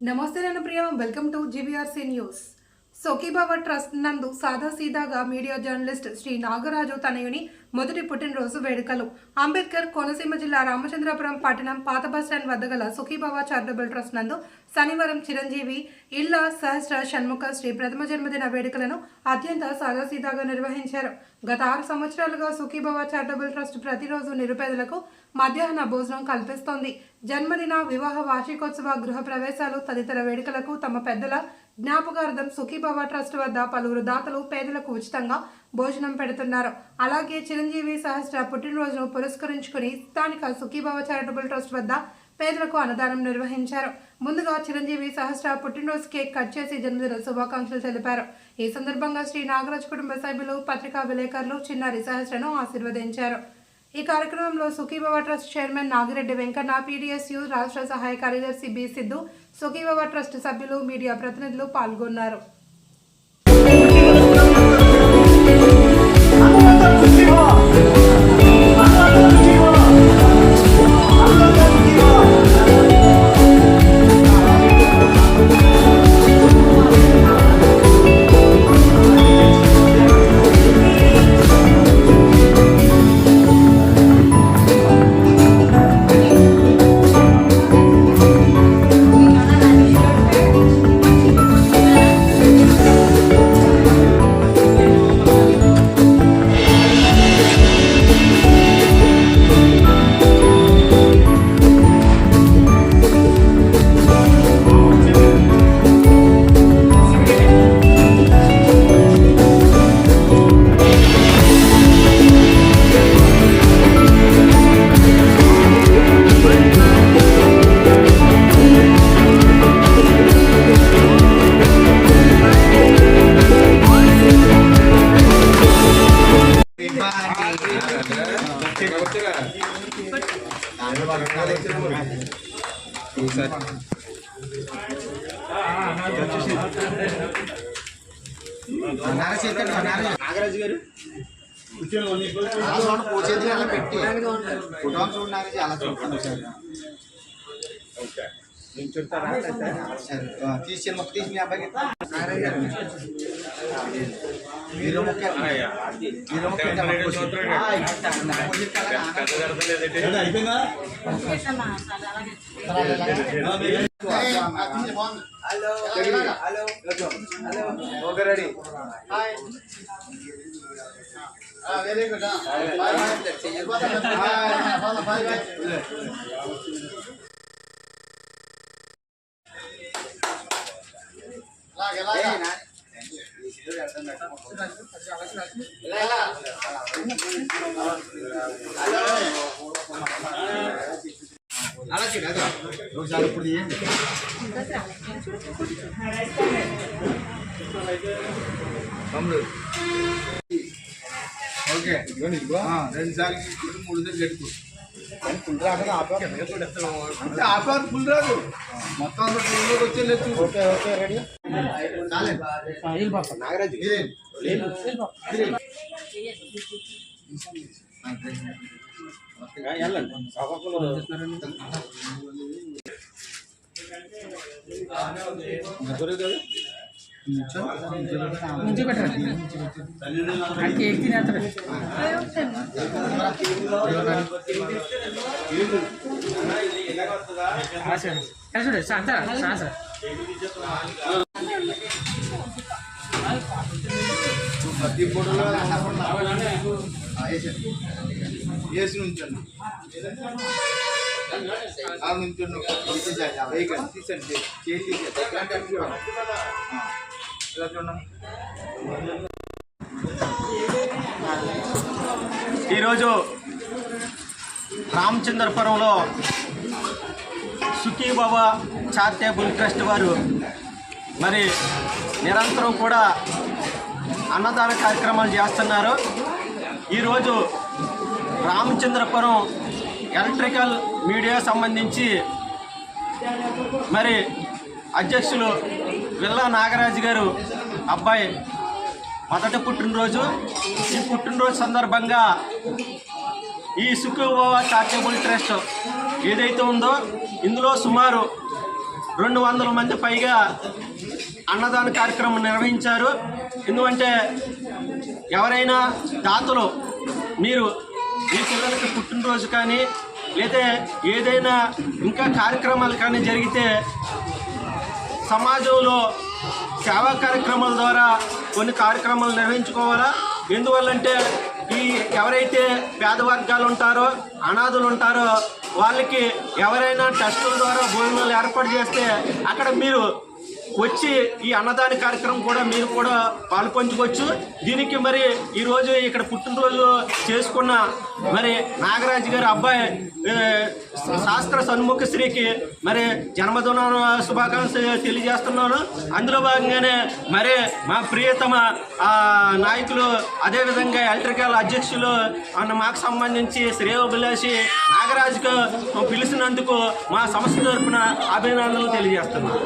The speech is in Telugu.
నమస్తే నేను Priya welcome to GVRC news. Sokibaba trust నందు సాదాసీదాగా మీడియా జర్నలిస్ట్ శ్రీ నాగరాజు తనయుని మొదటి పుట్టినరోజు వేడుకలు. అంబేద్కర్ కోనసీమ జిల్లా రామచంద్రపురం పట్టణం పాత బస్టాండ్ వద్ద గల సోకీబాబా చారిటబుల్ ట్రస్ట్ నందు శనివారం చిరంజీవి ఇళ్ల సహస్ర షణ్ముఖ శ్రీ ప్రథమ జన్మదిన వేడుకలను అత్యంత సాదాసీదాగా నిర్వహించారు. గత 6 సంవత్సరాలుగా సోకీబాబా చారిటబుల్ ట్రస్ట్ ప్రతిరోజు నిరుపేదలకు మధ్యాహ్న భోజనం కల్పిస్తోంది. జన్మదిన, వివాహ వార్షికోత్సవ, గృహ ప్రవేశాలు తదితర వేడుకలకు తమ పెద్దల జ్ఞాపకార్థం సోకీబాబా ట్రస్ట్ వద్ద పలువురు దాతలు పేదలకు ఉచితంగా భోజనం పెడుతున్నారు. అలాగే చిరంజీవి సహస్ర పుట్టినరోజును పురస్కరించుకుని స్థానిక సోకీబాబా చారిటబుల్ ట్రస్ట్ వద్ద పేదలకు అన్నదానం నిర్వహించారు. ముందుగా చిరంజీవి సహస్ర పుట్టినరోజు కేక్ కట్ చేసి జన్మదిన శుభాకాంక్షలు తెలిపారు. ఈ సందర్భంగా శ్రీ నాగరాజ్ కుటుంబ సభ్యులు, పత్రికా విలేకరులు చిన్నారి సహస్రను ఆశీర్వదించారు. ఈ కార్యక్రమంలో Sokibaba trust chairman Nagireddy Venkanna, PDSU రాష్ట్ర సహాయ కార్యదర్శి బి సిద్ధు, సోకీబాబా ట్రస్ట్ సభ్యులు, మీడియా ప్రతినిధులు పాల్గొన్నారు. నాగరాజు గారు పూచేది అలా పెట్టి ఫోటో చూడడానికి అలా చూస్తాను సార్. తీసి మొక్క తీసి మీ అబ్బాయికి మీరు మొక్క అయిపోయిందా? Hello hello okay ready. Very good. అలా చూడదు ఒకసారి ఇప్పుడు తీయండి. ఓకే రెండు సార్లు 3 సార్లు గట్టుకో ఫుల్ రాక ఆపారు. ఫుల్ రాదు మొత్తం వచ్చే. Okay okay ready. నాగరాజు ముంచి పెట్టండి కేక్ తినేస్తారు. సార్ ప్రతి ఫోటోలో వేసి ఉంచండి. తీసండి చేసి ఈరోజు రామచంద్రపురంలో సోకీబాబా చారిటబుల్ ట్రస్ట్ వారు మరి నిరంతరం కూడా అన్నదాన కార్యక్రమాలు చేస్తున్నారు. ఈరోజు రామచంద్రపురం ఎలక్ట్రికల్ మీడియా సంబంధించి మరి అధ్యక్షులు విల్లా నాగరాజు గారు అబ్బాయి మొదటి పుట్టినరోజు. ఈ పుట్టినరోజు సందర్భంగా ఈ సోకీబాబా చారిటబుల్ ట్రస్ట్ ఏదైతే ఉందో ఇందులో సుమారు 200 మంది పైగా అన్నదాన కార్యక్రమం నిర్వహించారు. ఎందుకంటే ఎవరైనా దాతలు మీరు మీ పిల్లలకి పుట్టినరోజు కానీ లేదా ఏదైనా ఇంకా కార్యక్రమాలు కానీ జరిగితే సమాజంలో సేవా కార్యక్రమాల ద్వారా కొన్ని కార్యక్రమాలు నిర్వహించుకోవాలా. ఎందువల్లంటే ఈ ఎవరైతే పేద వర్గాలు ఉంటారో అనాథులు ఉంటారో వాళ్ళకి ఎవరైనా టెస్టుల ద్వారా భోజనాలు ఏర్పాటు చేస్తే అక్కడ మీరు వచ్చి ఈ అన్నదాన కార్యక్రమం కూడా మీరు కూడా పాల్పంచుకోవచ్చు. దీనికి మరి ఈరోజు ఇక్కడ పుట్టినరోజు చేసుకున్న మరి నాగరాజు గారి అబ్బాయి శాస్త్ర సన్ముఖశ్రీకి మరి జన్మదిన శుభాకాంక్షలు తెలియజేస్తున్నాను. అందులో భాగంగానే మరి మా ప్రియతమ నాయకులు అదేవిధంగా ఎలక్ట్రికల్ అధ్యక్షులు మాకు సంబంధించి శ్రేయోభిలాషి నాగరాజుకు పిలిచినందుకు మా సంస్థ తరఫున అభినందనలు తెలియజేస్తున్నాను.